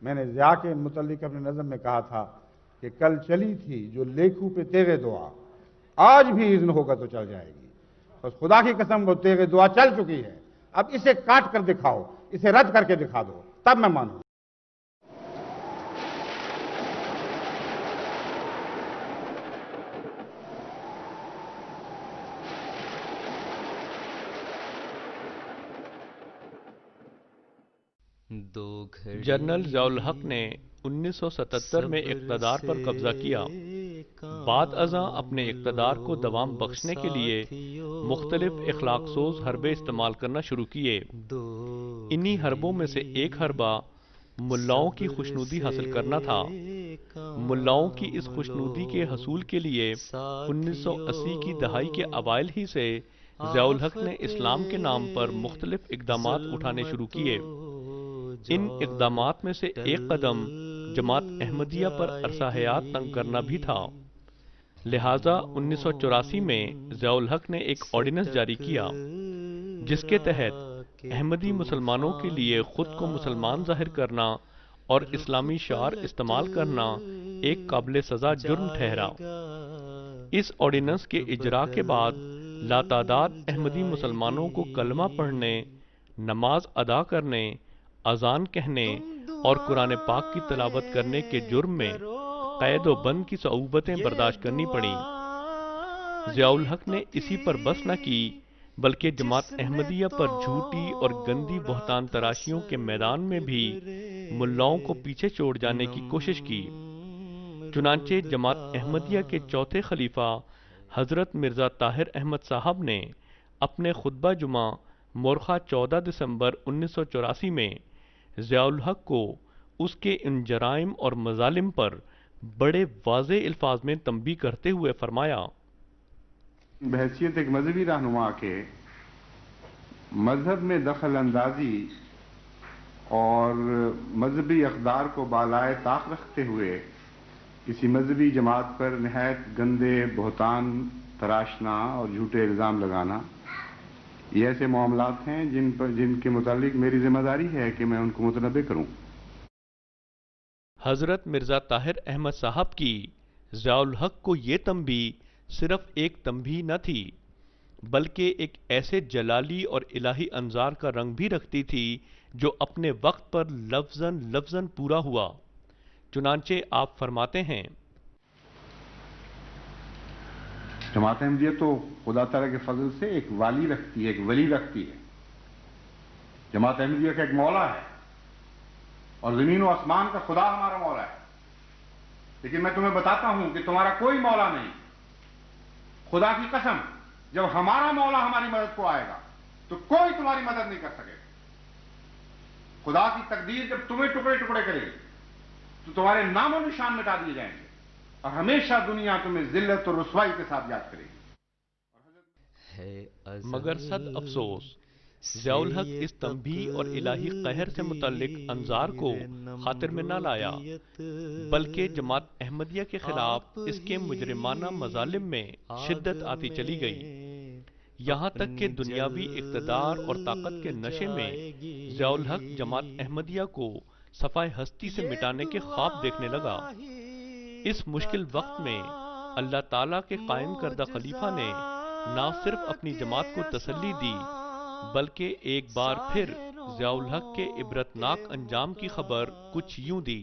میں نے ضیاء کے متعلق اپنے نظم میں کہا تھا کہ کل چلی تھی جو لیکھوں پہ تیغ دعا، آج بھی اذن ہوگا تو چل جائے گی۔ بس خدا کی قسم وہ تیغ دعا چل چکی ہے، اب اسے کاٹ کر دکھاؤ، اسے رد کر کے دکھا دو، تب میں مانوں۔ جنرل ضیاء الحق نے 1977 میں اقتدار پر قبضہ کیا۔ بعد ازاں اپنے اقتدار کو دوام بخشنے کے لیے مختلف اخلاق سوز حربے استعمال کرنا شروع کیے۔ انہی حربوں میں سے ایک حربہ ملاؤں کی خوشنودی حاصل کرنا تھا۔ ملاؤں کی اس خوشنودی کے حصول کے لیے 1980 کی دہائی کے اوائل ہی سے ضیاء الحق نے اسلام کے نام پر مختلف اقدامات اٹھانے شروع کیے۔ ان اقدامات میں سے ایک قدم جماعت احمدیہ پر عرصہ حیات تنگ کرنا بھی تھا۔ لہٰذا 1984 میں ضیاء الحق نے ایک آرڈیننس جاری کیا جس کے تحت احمدی مسلمانوں کے لیے خود کو مسلمان ظاہر کرنا اور اسلامی شعار استعمال کرنا ایک قابل سزا جرم ٹھہرا۔ اس آرڈیننس کے اجرا کے بعد لاتعداد احمدی مسلمانوں کو کلمہ پڑھنے، نماز ادا کرنے، اذان کہنے اور قرآن پاک کی تلاوت کرنے کے جرم میں قید و بند کی صعوبتیں برداشت کرنی پڑیں۔ ضیاء الحق نے اسی پر بس نہ کی بلکہ جماعت احمدیہ پر جھوٹی اور گندی بہتان تراشیوں کے میدان میں بھی ملاؤں کو پیچھے چھوڑ جانے کی کوشش کی۔ چنانچہ جماعت احمدیہ کے چوتھے خلیفہ حضرت مرزا طاہر احمد صاحب نے اپنے خطبہ جمعہ مورخہ 14 دسمبر 1984 میں ضیاء الحق کو اس کے ان جرائم اور مظالم پر بڑے واضح الفاظ میں تنبیہ کرتے ہوئے فرمایا: بحیثیت ایک مذہبی رہنما کے مذہب میں دخل اندازی اور مذہبی اقدار کو بالائے طاق رکھتے ہوئے کسی مذہبی جماعت پر نہایت گندے بہتان تراشنا اور جھوٹے الزام لگانا، یہ ایسے معاملات ہیں جن کے متعلق میری ذمہ داری ہے کہ میں ان کو متنبع کروں۔ حضرت مرزا طاہر احمد صاحب کی ضیاء الحق کو یہ تنبیہ صرف ایک تنبیہ نہ تھی بلکہ ایک ایسے جلالی اور الہی انظار کا رنگ بھی رکھتی تھی جو اپنے وقت پر لفظاً پورا ہوا۔ چنانچہ آپ فرماتے ہیں: جماعت احمدیہ تو خدا تعالیٰ کے فضل سے ایک والی رکھتی ہے، ایک ولی رکھتی ہے۔ جماعت احمدیہ کا ایک مولا ہے اور زمین و آسمان کا خدا ہمارا مولا ہے، لیکن میں تمہیں بتاتا ہوں کہ تمہارا کوئی مولا نہیں۔ خدا کی قسم، جب ہمارا مولا ہماری مدد کو آئے گا تو کوئی تمہاری مدد نہیں کر سکے گا۔ خدا کی تقدیر جب تمہیں ٹکڑے ٹکڑے کرے گی تو تمہارے نام و نشان مٹا دیے جائیں گے اور ہمیشہ دنیا تمہیں ذلت اور رسوائی کے ساتھ یاد کرے گی۔ مگر صد افسوس ضیاء الحق اس تنبیہ اور الہی قہر سے متعلق انظار کو خاطر میں نہ لایا بلکہ جماعت احمدیہ کے خلاف اس کے مجرمانہ مظالم میں شدت آتی چلی گئی، یہاں تک کہ دنیاوی اقتدار اور طاقت کے نشے میں ضیاء الحق جماعت احمدیہ کو صفحہ ہستی سے مٹانے کے خواب دیکھنے لگا۔ اس مشکل وقت میں اللہ تعالیٰ کے قائم کردہ خلیفہ نے نہ صرف اپنی جماعت کو تسلی دی بلکہ ایک بار پھر ضیاء الحق کے عبرتناک انجام کی خبر کچھ یوں دی: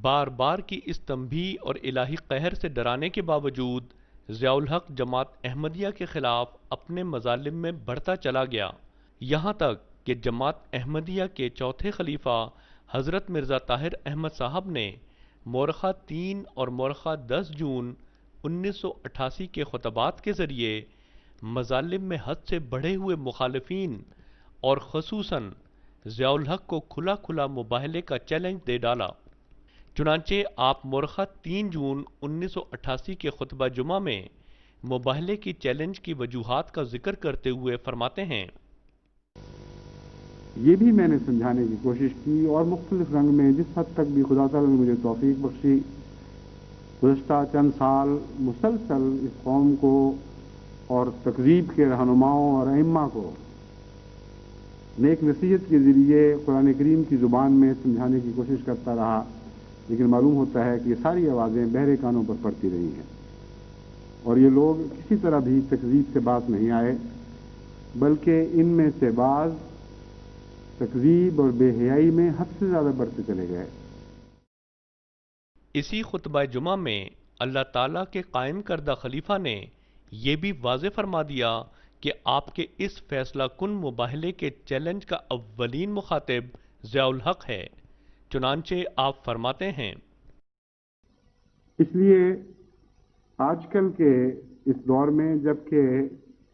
بار بار کی اس تنبیہ اور الہی قہر سے ڈرانے کے باوجود ضیاء الحق جماعت احمدیہ کے خلاف اپنے مظالم میں بڑھتا چلا گیا، یہاں تک کہ جماعت احمدیہ کے چوتھے خلیفہ حضرت مرزا طاہر احمد صاحب نے مورخہ 3 اور مورخہ 10 جون 1988 کے خطبات کے ذریعے مظالم میں حد سے بڑھے ہوئے مخالفین اور خصوصاً ضیاء الحق کو کھلا کھلا مباہلے کا چیلنج دے ڈالا۔ چنانچہ آپ مورخہ 3 جون 1988 کے خطبہ جمعہ میں مباہلے کی چیلنج کی وجوہات کا ذکر کرتے ہوئے فرماتے ہیں، یہ بھی میں نے سمجھانے کی کوشش کی اور مختلف رنگ میں جس حد تک بھی خدا تعالیٰ نے مجھے توفیق بخشی، گزشتہ چند سال مسلسل اس قوم کو اور تکذیب کے رہنماؤں اور ائمہ کو نیک نصیحت کے ذریعے قرآن کریم کی زبان میں سمجھانے کی کوشش کرتا رہا، لیکن معلوم ہوتا ہے کہ یہ ساری آوازیں بہرے کانوں پر پڑتی رہی ہیں اور یہ لوگ کسی طرح بھی تکذیب سے باز نہیں آئے، بلکہ ان میں سے بعض تکذیب اور بے حیائی میں حد سے زیادہ بڑھتے چلے گئے۔ اسی خطبہ جمعہ میں اللہ تعالیٰ کے قائم کردہ خلیفہ نے یہ بھی واضح فرما دیا کہ آپ کے اس فیصلہ کن مباہلے کے چیلنج کا اولین مخاطب ضیاء الحق ہے۔ چنانچہ آپ فرماتے ہیں، اس لیے آج کل کے اس دور میں جبکہ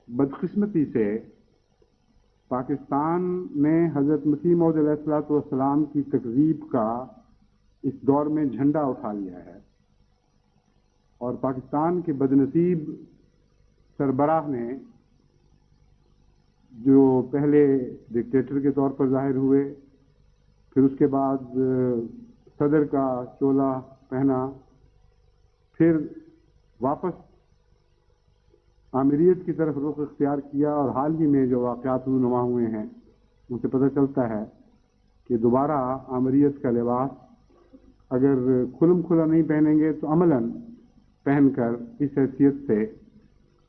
بدقسمتی سے پاکستان نے حضرت مسیح موعود علیہ الصلوۃ والسلام کی تکذیب کا اس دور میں جھنڈا اٹھا لیا ہے اور پاکستان کے بدنصیب سربراہ نے جو پہلے ڈکٹیٹر کے طور پر ظاہر ہوئے، پھر اس کے بعد صدر کا چولا پہنا، پھر واپس آمریت کی طرف رخ اختیار کیا اور حال ہی میں جو واقعات رونما ہوئے ہیں ان سے پتہ چلتا ہے کہ دوبارہ آمریت کا لباس اگر کھلم کھلا نہیں پہنیں گے تو عملاً پہن کر اس حیثیت سے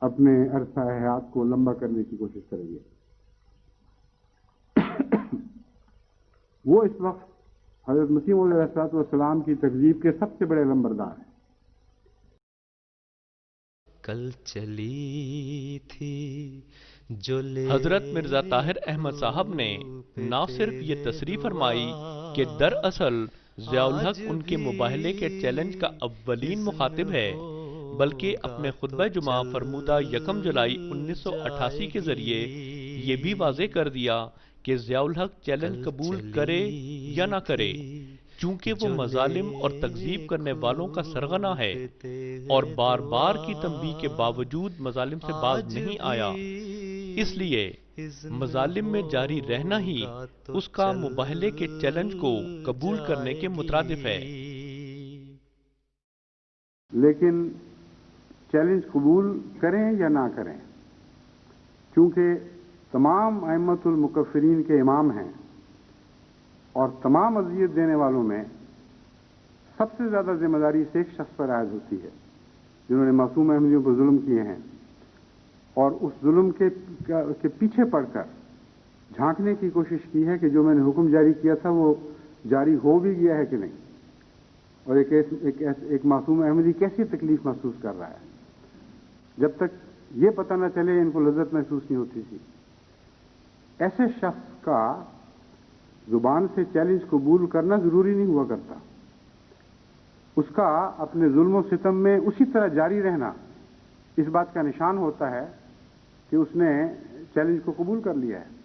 اپنے عرصہ حیات کو لمبا کرنے کی کوشش کریں گے۔ وہ اس وقت حضرت مسیح موعود علیہ الصلوۃ والسلام کی تکذیب کے سب سے بڑے لمبردار ہیں۔ کل چلی تھی جو حضرت مرزا طاہر احمد صاحب نے نہ صرف یہ تصریح فرمائی کہ دراصل ضیاء الحق ان کے مباہلے کے چیلنج کا اولین مخاطب ہے، بلکہ اپنے خطبہ جمعہ فرمودہ 1 جولائی 1988 کے ذریعے یہ بھی واضح کر دیا کہ ضیاء الحق چیلنج قبول کرے یا نہ کرے، چونکہ وہ مظالم اور تکذیب کرنے والوں کا سرغنہ ہے اور بار بار کی تنبیہ کے باوجود مظالم سے باز نہیں آیا، اس لیے مظالم میں جاری رہنا ہی اس کا مباہلے کے چیلنج کو قبول کرنے کے مترادف ہے۔ لیکن چیلنج قبول کریں یا نہ کریں، کیونکہ تمام ائمۃ المکفرین کے امام ہیں اور تمام اذیت دینے والوں میں سب سے زیادہ ذمہ داری سے ایک شخص پر عائد ہوتی ہے جنہوں نے معصوم احمدیوں پر ظلم کیے ہیں اور اس ظلم کے پیچھے پڑ کر جھانکنے کی کوشش کی ہے کہ جو میں نے حکم جاری کیا تھا وہ جاری ہو بھی گیا ہے کہ نہیں، اور ایک معصوم احمدی کیسی تکلیف محسوس کر رہا ہے۔ جب تک یہ پتہ نہ چلے ان کو لذت محسوس نہیں ہوتی تھی۔ ایسے شخص کا زبان سے چیلنج قبول کرنا ضروری نہیں ہوا کرتا، اس کا اپنے ظلم و ستم میں اسی طرح جاری رہنا اس بات کا نشان ہوتا ہے کہ اس نے چیلنج کو قبول کر لیا ہے۔